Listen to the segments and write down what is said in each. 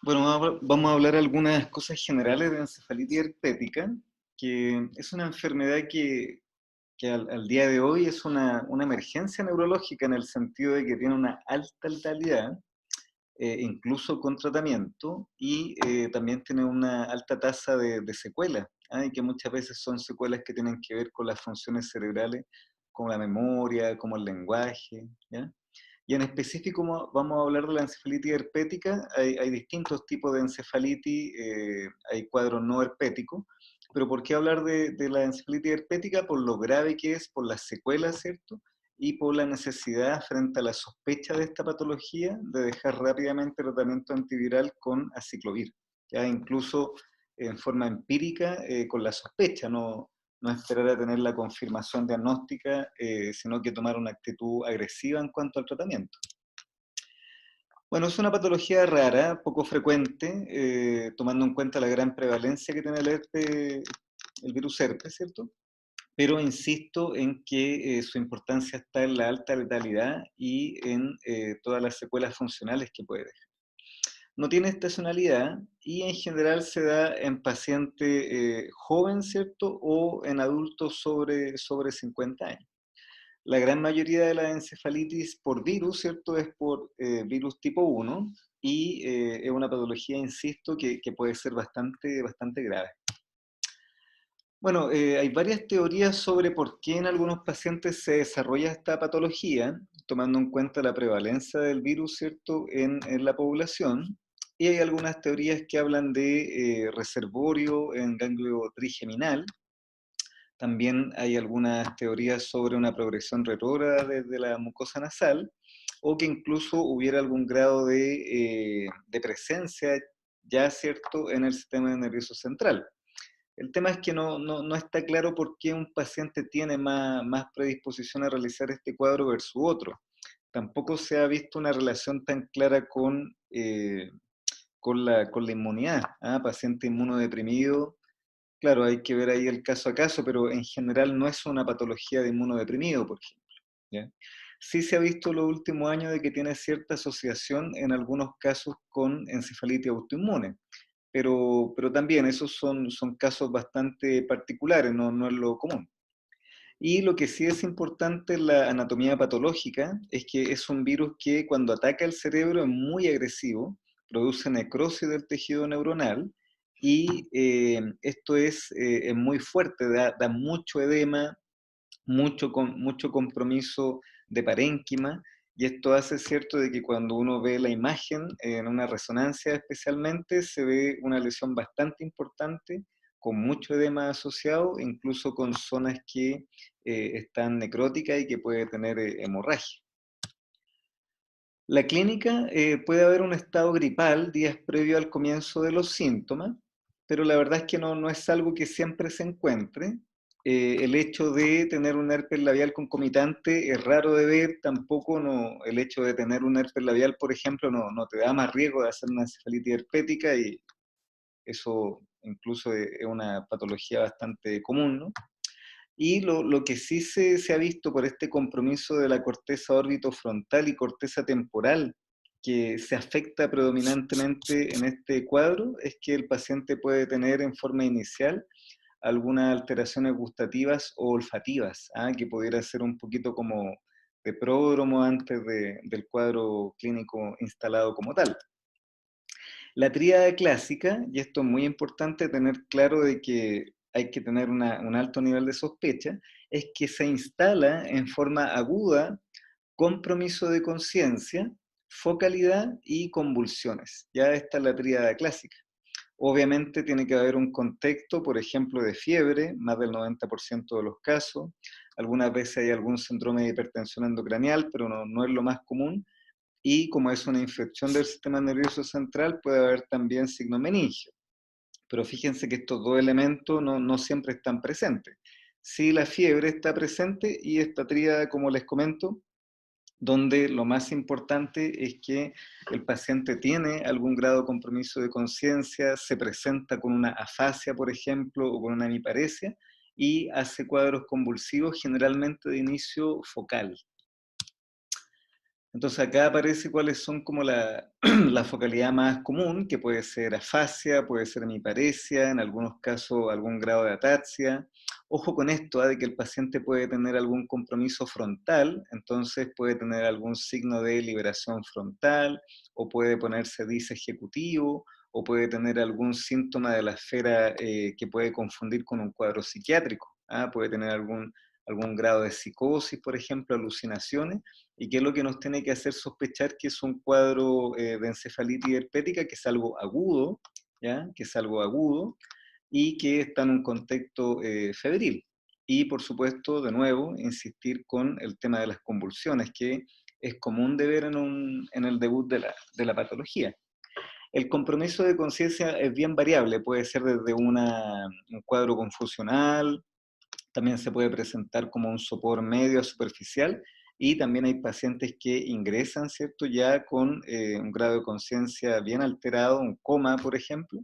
Bueno, vamos a hablar algunas cosas generales de encefalitis herpética, que es una enfermedad que al día de hoy es una emergencia neurológica en el sentido de que tiene una alta letalidad, incluso con tratamiento, y también tiene una alta tasa de secuelas, ¿ah? Y que muchas veces son secuelas que tienen que ver con las funciones cerebrales, como la memoria, como el lenguaje, ¿ya? Y en específico vamos a hablar de la encefalitis herpética. Hay distintos tipos de encefalitis, hay cuadros no herpéticos, pero ¿por qué hablar de la encefalitis herpética? Por lo grave que es, por las secuelas, ¿cierto? Y por la necesidad, frente a la sospecha de esta patología, de dejar rápidamente tratamiento antiviral con aciclovir, ya incluso en forma empírica, con la sospecha, no esperar a tener la confirmación diagnóstica, sino que tomar una actitud agresiva en cuanto al tratamiento. Bueno, es una patología rara, poco frecuente, tomando en cuenta la gran prevalencia que tiene el herpes, el virus herpes, ¿cierto? Pero insisto en que su importancia está en la alta letalidad y en todas las secuelas funcionales que puede dejar. No tiene estacionalidad y en general se da en paciente joven, ¿cierto? O en adultos sobre 50 años. La gran mayoría de la encefalitis por virus, ¿cierto? Es por virus tipo 1 y es una patología, insisto, que puede ser bastante grave. Bueno, hay varias teorías sobre por qué en algunos pacientes se desarrolla esta patología, tomando en cuenta la prevalencia del virus, ¿cierto?, en la población. Y hay algunas teorías que hablan de reservorio en ganglio trigeminal. También hay algunas teorías sobre una progresión retrógrada desde la mucosa nasal, o que incluso hubiera algún grado de presencia ya, ¿cierto?, en el sistema nervioso central. El tema es que no está claro por qué un paciente tiene más predisposición a realizar este cuadro versus otro. Tampoco se ha visto una relación tan clara con la inmunidad, ¿ah? Paciente inmunodeprimido, claro, hay que ver ahí el caso a caso, pero en general no es una patología de inmunodeprimido, por ejemplo, ¿ya? Sí se ha visto en los últimos años de que tiene cierta asociación en algunos casos con encefalitis autoinmune, pero también esos son casos bastante particulares, no es lo común. Y lo que sí es importante en la anatomía patológica es que es un virus que cuando ataca el cerebro es muy agresivo, produce necrosis del tejido neuronal y esto es muy fuerte, da mucho edema, mucho compromiso de parénquima, y esto hace cierto de que cuando uno ve la imagen, en una resonancia especialmente, se ve una lesión bastante importante, con mucho edema asociado, incluso con zonas que están necróticas y que puede tener hemorragia. La clínica puede haber un estado gripal días previo al comienzo de los síntomas, pero la verdad es que no es algo que siempre se encuentre. El hecho de tener un herpes labial concomitante es raro de ver, tampoco el hecho de tener un herpes labial, por ejemplo, no te da más riesgo de hacer una encefalitis herpética, y eso incluso es una patología bastante común, ¿no? Y lo que sí se ha visto por este compromiso de la corteza órbito-frontal y corteza temporal, que se afecta predominantemente en este cuadro, es que el paciente puede tener en forma inicial algunas alteraciones gustativas o olfativas, ¿ah? Que pudiera ser un poquito como de pródromo antes del cuadro clínico instalado como tal. La tríada clásica, y esto es muy importante tener claro de que hay que tener un alto nivel de sospecha, es que se instala en forma aguda, compromiso de conciencia, focalidad y convulsiones. Ya esta es la tríada clásica. Obviamente tiene que haber un contexto, por ejemplo, de fiebre, más del 90% de los casos. Algunas veces hay algún síndrome de hipertensión endocranial, pero no es lo más común, y como es una infección del sistema nervioso central, puede haber también signo meningio. Pero fíjense que estos dos elementos no siempre están presentes. Sí, la fiebre está presente y esta tríada, como les comento, donde lo más importante es que el paciente tiene algún grado de compromiso de conciencia, se presenta con una afasia, por ejemplo, o con una hemiparesia, y hace cuadros convulsivos generalmente de inicio focal. Entonces acá aparece cuáles son como la focalidad más común, que puede ser afasia, puede ser hemiparesia, en algunos casos algún grado de ataxia. Ojo con esto, de que el paciente puede tener algún compromiso frontal, entonces puede tener algún signo de liberación frontal, o puede ponerse disejecutivo, o puede tener algún síntoma de la esfera que puede confundir con un cuadro psiquiátrico. Puede tener algún grado de psicosis, por ejemplo, alucinaciones, y qué es lo que nos tiene que hacer sospechar que es un cuadro de encefalitis herpética, que es algo agudo, ¿ya? Que es algo agudo, y que está en un contexto febril. Y por supuesto, de nuevo, insistir con el tema de las convulsiones, que es común de ver en el debut de la patología. El compromiso de conciencia es bien variable, puede ser desde un cuadro confusional, también se puede presentar como un sopor medio superficial, y también hay pacientes que ingresan, ¿cierto?, ya con un grado de conciencia bien alterado, un coma, por ejemplo.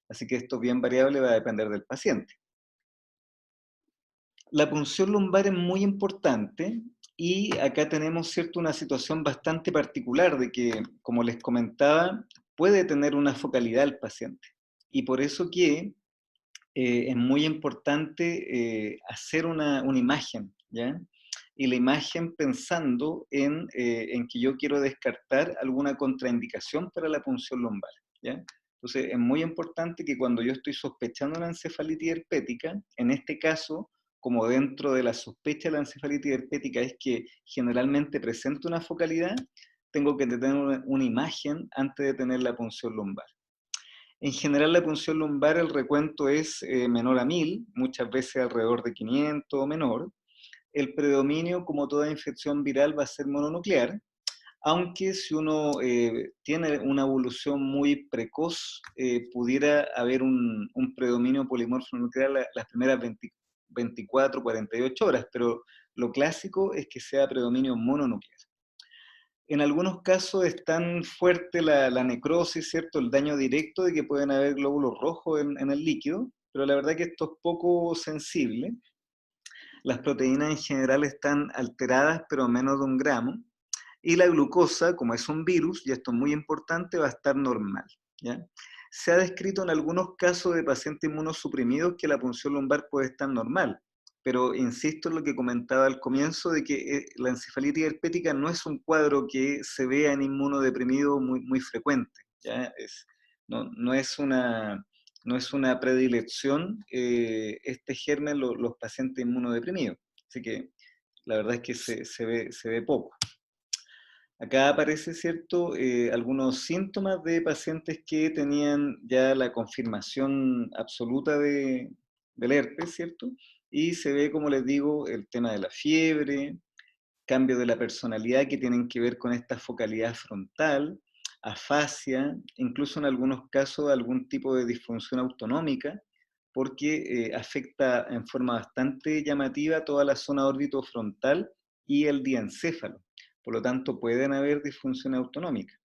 Así que esto bien variable, va a depender del paciente. La punción lumbar es muy importante, y acá tenemos, ¿cierto?, una situación bastante particular de que, como les comentaba, puede tener una focalidad el paciente. Y por eso que es muy importante hacer una imagen, ¿ya? Y la imagen pensando en que yo quiero descartar alguna contraindicación para la punción lumbar, ¿ya? Entonces, es muy importante que cuando yo estoy sospechando una encefalitis herpética, en este caso, como dentro de la sospecha de la encefalitis herpética es que generalmente presenta una focalidad, tengo que tener una imagen antes de tener la punción lumbar. En general, la punción lumbar, el recuento es menor a 1000, muchas veces alrededor de 500 o menor. El predominio, como toda infección viral, va a ser mononuclear, aunque si uno tiene una evolución muy precoz, pudiera haber un predominio polimorfo nuclear las primeras 24, 48 horas, pero lo clásico es que sea predominio mononuclear. En algunos casos es tan fuerte la necrosis, ¿cierto?, el daño directo, de que pueden haber glóbulos rojos en el líquido, pero la verdad que esto es poco sensible. Las proteínas en general están alteradas, pero a menos de 1 gramo, y la glucosa, como es un virus, y esto es muy importante, va a estar normal, ¿ya? Se ha descrito en algunos casos de pacientes inmunosuprimidos que la punción lumbar puede estar normal, pero insisto en lo que comentaba al comienzo, de que la encefalitis herpética no es un cuadro que se vea en inmunodeprimido muy frecuente, ¿ya? No es una predilección este germen los pacientes inmunodeprimidos, así que la verdad es que se ve poco. Acá aparece, ¿cierto?, algunos síntomas de pacientes que tenían ya la confirmación absoluta del herpes, ¿cierto? Y se ve, como les digo, el tema de la fiebre, cambio de la personalidad que tienen que ver con esta focalidad frontal, afasia, incluso en algunos casos algún tipo de disfunción autonómica, porque afecta en forma bastante llamativa toda la zona órbito-frontal y el diencéfalo. Por lo tanto, pueden haber disfunciones autonómicas.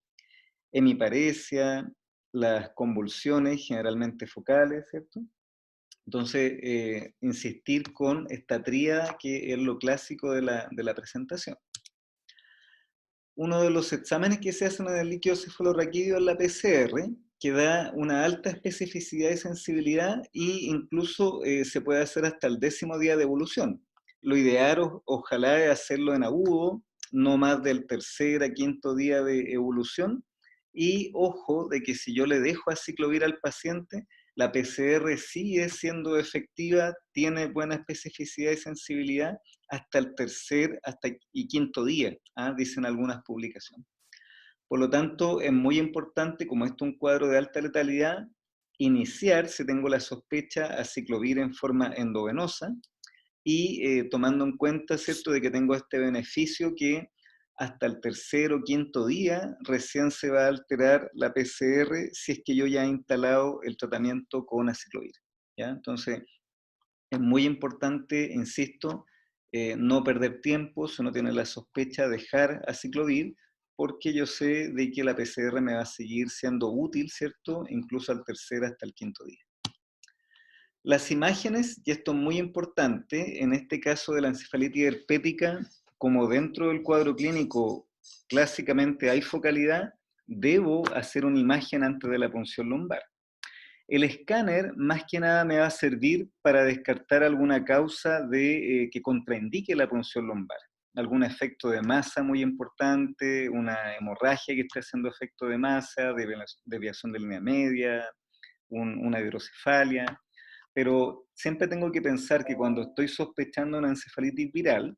Hemiparesia, las convulsiones generalmente focales, ¿cierto? Entonces, insistir con esta tríada, que es lo clásico de la presentación. Uno de los exámenes que se hacen en el líquido cefalorraquídeo es la PCR, que da una alta especificidad y sensibilidad, e incluso se puede hacer hasta el 10.º día de evolución. Lo ideal, ojalá, es hacerlo en agudo, no más del 3.er a 5.º día de evolución, y ojo de que si yo le dejo aciclovir al paciente, la PCR sigue siendo efectiva, tiene buena especificidad y sensibilidad hasta el 3.er y 5.º día, dicen algunas publicaciones. Por lo tanto, es muy importante, como esto es un cuadro de alta letalidad, iniciar, si tengo la sospecha, aciclovir en forma endovenosa, y tomando en cuenta, ¿cierto?, de que tengo este beneficio que hasta el 3.er o 5.º día recién se va a alterar la PCR, si es que yo ya he instalado el tratamiento con aciclovir, ¿ya? Entonces, es muy importante, insisto, no perder tiempo. Si uno tiene la sospecha, dejar aciclovir, porque yo sé de que la PCR me va a seguir siendo útil, ¿cierto?, incluso al 3.er hasta el 5.º día. Las imágenes, y esto es muy importante, en este caso de la encefalitis herpética, como dentro del cuadro clínico clásicamente hay focalidad, debo hacer una imagen antes de la punción lumbar. El escáner, más que nada, me va a servir para descartar alguna causa que contraindique la punción lumbar. Algún efecto de masa muy importante, una hemorragia que esté haciendo efecto de masa, desviación de línea media, una hidrocefalia. Pero siempre tengo que pensar que cuando estoy sospechando una encefalitis viral,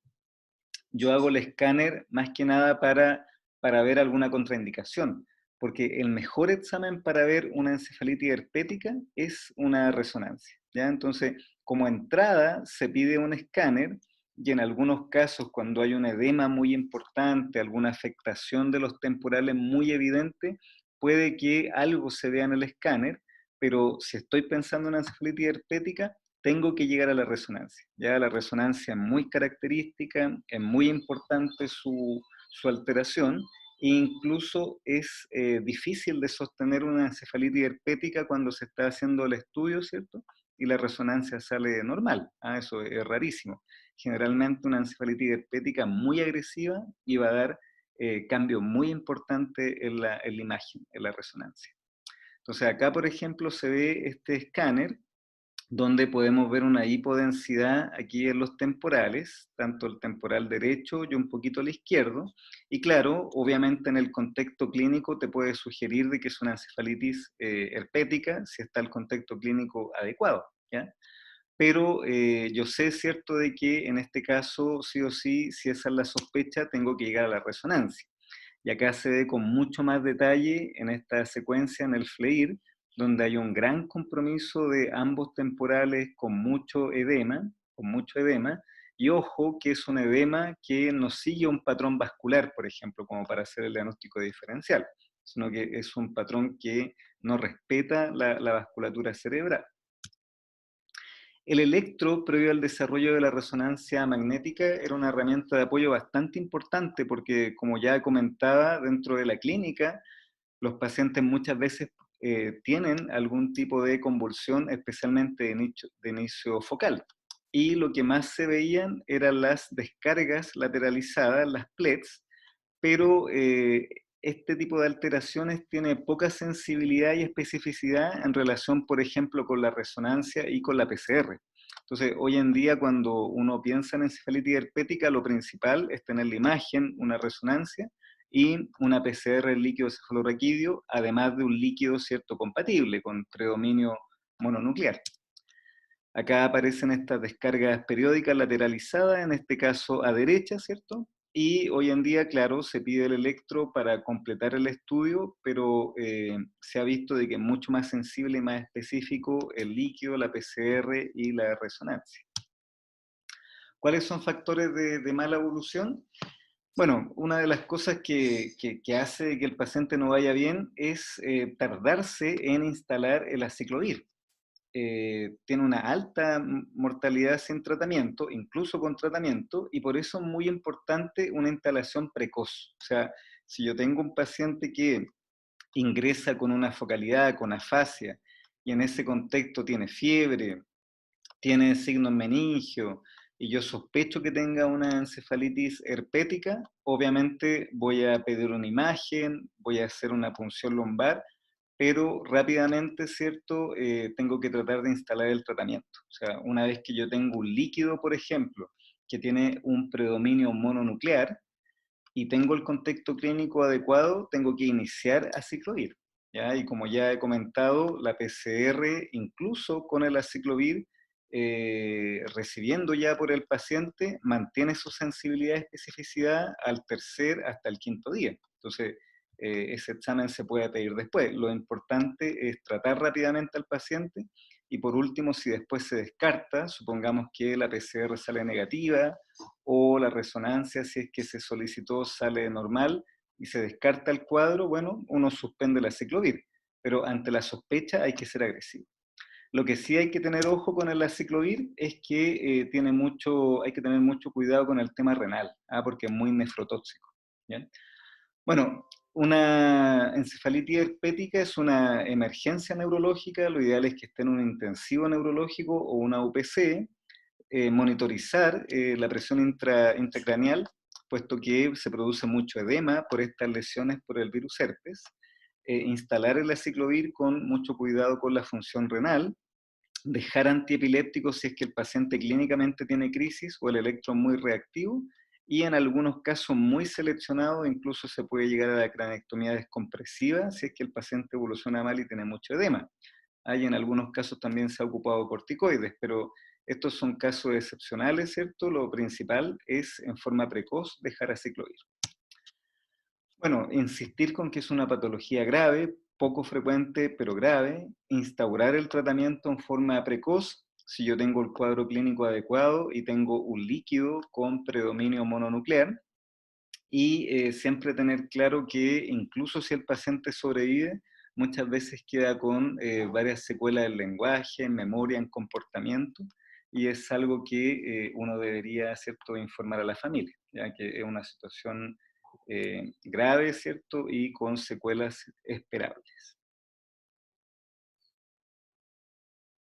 yo hago el escáner más que nada para ver alguna contraindicación, porque el mejor examen para ver una encefalitis herpética es una resonancia, ¿ya? Entonces, como entrada se pide un escáner y en algunos casos cuando hay un edema muy importante, alguna afectación de los temporales muy evidente, puede que algo se vea en el escáner, pero si estoy pensando en una encefalitis herpética, tengo que llegar a la resonancia. Ya la resonancia es muy característica, es muy importante su alteración, e incluso es difícil de sostener una encefalitis herpética cuando se está haciendo el estudio, ¿cierto? Y la resonancia sale normal. Eso es rarísimo. Generalmente una encefalitis herpética muy agresiva y va a dar cambios muy importantes en la imagen, en la resonancia. Entonces acá, por ejemplo, se ve este escáner donde podemos ver una hipodensidad aquí en los temporales, tanto el temporal derecho y un poquito al izquierdo, y claro, obviamente en el contexto clínico te puede sugerir de que es una encefalitis herpética, si está el contexto clínico adecuado, ¿ya? Pero yo sé, cierto, de que en este caso, sí o sí, si esa es la sospecha, tengo que llegar a la resonancia. Y acá se ve con mucho más detalle en esta secuencia, en el FLEIR, donde hay un gran compromiso de ambos temporales con mucho edema, y ojo que es un edema que no sigue un patrón vascular, por ejemplo, como para hacer el diagnóstico diferencial, sino que es un patrón que no respeta la vasculatura cerebral. El electro, previo al desarrollo de la resonancia magnética, era una herramienta de apoyo bastante importante porque, como ya comentaba, dentro de la clínica, los pacientes muchas veces tienen algún tipo de convulsión, especialmente de inicio focal. Y lo que más se veían eran las descargas lateralizadas, las PLETs, pero este tipo de alteraciones tiene poca sensibilidad y especificidad en relación, por ejemplo, con la resonancia y con la PCR. Entonces, hoy en día, cuando uno piensa en encefalitis herpética, lo principal es tener la imagen, una resonancia y una PCR líquido cefalorraquídeo, además de un líquido, cierto, compatible con predominio mononuclear. Acá aparecen estas descargas periódicas lateralizadas, en este caso a derecha, ¿cierto? Y hoy en día, claro, se pide el electro para completar el estudio, pero se ha visto de que es mucho más sensible y más específico el líquido, la PCR y la resonancia. ¿Cuáles son factores de mala evolución? Bueno, una de las cosas que hace que el paciente no vaya bien es tardarse en instalar el aciclovir. Tiene una alta mortalidad sin tratamiento, incluso con tratamiento, y por eso es muy importante una instalación precoz. O sea, si yo tengo un paciente que ingresa con una focalidad, con afasia, y en ese contexto tiene fiebre, tiene signos meningio, y yo sospecho que tenga una encefalitis herpética, obviamente voy a pedir una imagen, voy a hacer una punción lumbar, pero rápidamente, ¿cierto? Tengo que tratar de instalar el tratamiento. O sea, una vez que yo tengo un líquido, por ejemplo, que tiene un predominio mononuclear y tengo el contexto clínico adecuado, tengo que iniciar aciclovir, ¿ya? Y como ya he comentado, la PCR, incluso con el aciclovir, recibiendo ya por el paciente, mantiene su sensibilidad y especificidad al tercer hasta el quinto día. Entonces, ese examen se puede pedir después. Lo importante es tratar rápidamente al paciente y por último, si después se descarta, supongamos que la PCR sale negativa o la resonancia, si es que se solicitó, sale normal y se descarta el cuadro, bueno, uno suspende la aciclovir, pero ante la sospecha hay que ser agresivo. Lo que sí hay que tener ojo con el aciclovir es que hay que tener mucho cuidado con el tema renal, porque es muy nefrotóxico, ¿ya? Bueno, una encefalitis herpética es una emergencia neurológica, lo ideal es que esté en un intensivo neurológico o una UPC, monitorizar la presión intracraneal, puesto que se produce mucho edema por estas lesiones por el virus herpes. Instalar el aciclovir con mucho cuidado con la función renal, dejar antiepilépticos si es que el paciente clínicamente tiene crisis o el electro muy reactivo, y en algunos casos muy seleccionados incluso se puede llegar a la cranectomía descompresiva si es que el paciente evoluciona mal y tiene mucho edema. Hay en algunos casos también se ha ocupado corticoides, pero estos son casos excepcionales, ¿cierto? Lo principal es en forma precoz dejar aciclovir. Bueno, insistir con que es una patología grave, poco frecuente, pero grave, instaurar el tratamiento en forma precoz, si yo tengo el cuadro clínico adecuado y tengo un líquido con predominio mononuclear, y siempre tener claro que incluso si el paciente sobrevive, muchas veces queda con varias secuelas del lenguaje, en memoria, en comportamiento, y es algo que uno debería, ¿cierto?, informar a la familia, ya que es una situación grave, ¿cierto?, y con secuelas esperables.